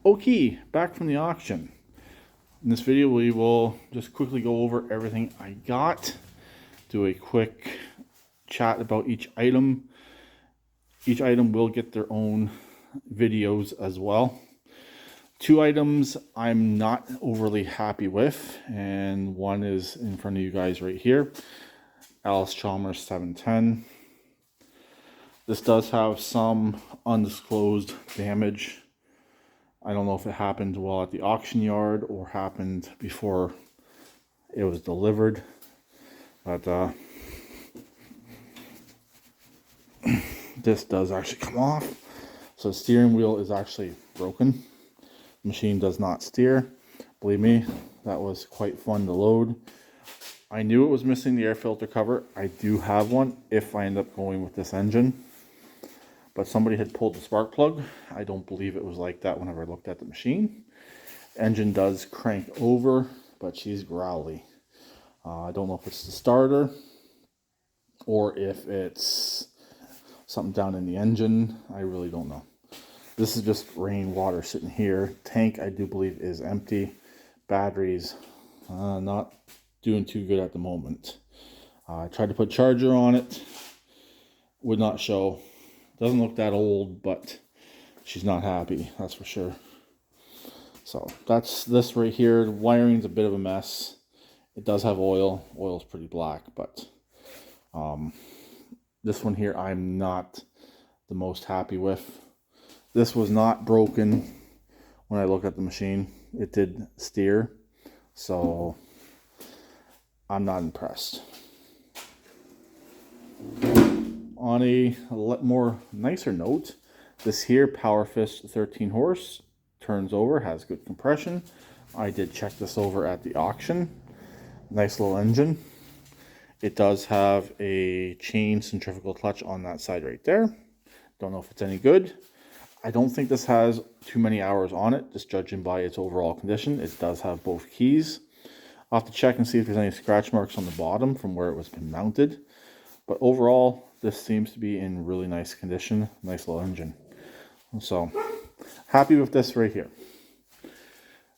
Okay, back from the auction. In this video, we will just quickly go over everything I got, do a quick chat about each item. Each item will get their own videos as well. Two items I'm not overly happy with, and one is in front of you guys right here. Allis-Chalmers 710. This does have some undisclosed damage. I don't know if it happened while at the auction yard or happened before it was delivered, but this does actually come off. So the steering wheel is actually broken. The machine does not steer. Believe me, that was quite fun to load. I knew it was missing the air filter cover. I do have one if I end up going with this engine. But somebody had pulled the spark plug. I don't believe it was like that whenever I looked at the machine. Engine does crank over, but she's growly. I don't know if it's the starter or if it's something down in the engine. I really don't know. This is just rainwater sitting here. Tank, I do believe, is empty. Batteries, not doing too good at the moment. I tried to put charger on it. Would not show. Doesn't look that old, but she's not happy, that's for sure. So that's this right here. The wiring's a bit of a mess. It does have oil. Oil's pretty black, but this one here I'm not the most happy with. This was not broken when I look at the machine. It did steer, so I'm not impressed. On a more nicer note, this here PowerFist 13 horse turns over, has good compression. I did check this over at the auction. Nice little engine. It does have a chain centrifugal clutch on that side right there. Don't know if it's any good. I don't think this has too many hours on it, just judging by its overall condition. It does have both keys. I'll have to check and see if there's any scratch marks on the bottom from where it was been mounted. But overall, this seems to be in really nice condition. Nice little engine. So, happy with this right here.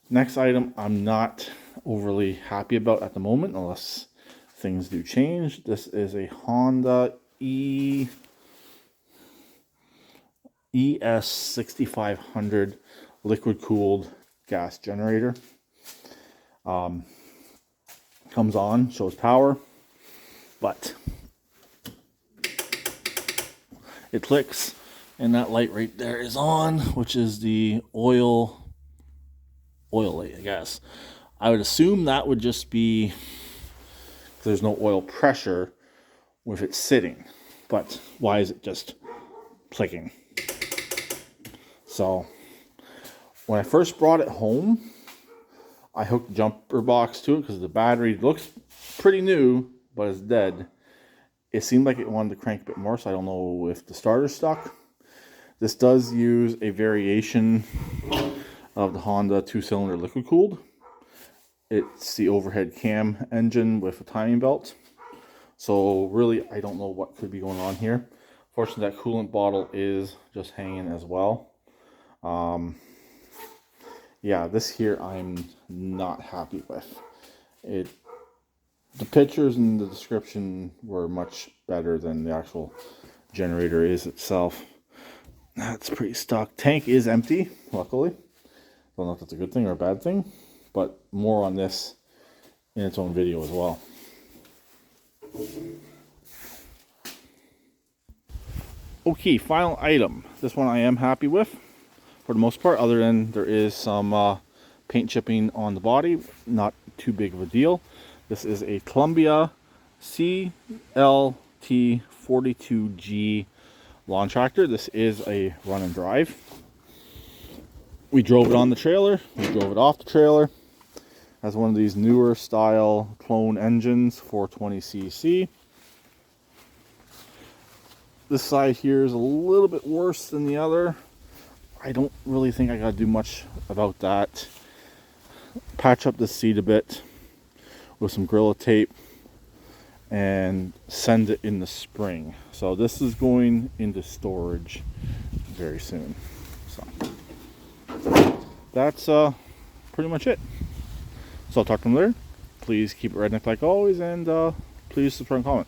Next item I'm not overly happy about at the moment, unless things do change. This is a Honda ES6500 liquid-cooled gas generator. Comes on, shows power, but it clicks and that light right there is on, which is the oil light, I guess. I would assume that would just be there's no oil pressure with it sitting, but why is it just clicking? So when I first brought it home, I hooked the jumper box to it because the battery looks pretty new, but it's dead. It seemed like it wanted to crank a bit more, so I don't know if the starter's stuck. This does use a variation of the Honda 2-cylinder liquid cooled. It's the overhead cam engine with a timing belt. So really, I don't know what could be going on here. Fortunately, that coolant bottle is just hanging as well. Yeah, this here I'm not happy with. The pictures and the description were much better than the actual generator is itself. That's pretty stuck. Tank is empty, luckily. Don't know if that's a good thing or a bad thing, but more on this in its own video as well. Okay, final item. This one I am happy with for the most part, other than there is some paint chipping on the body. Not too big of a deal. This is a Columbia CLT42G lawn tractor. This is a run and drive. We drove it on the trailer. We drove it off the trailer. Has one of these newer style clone engines, 420cc. This side here is a little bit worse than the other. I don't really think I gotta do much about that. Patch up the seat a bit with some Gorilla tape and send it in the spring. So this is going into storage very soon. So that's pretty much it. So I'll talk to them later. Please keep it redneck like always, and please subscribe and comment.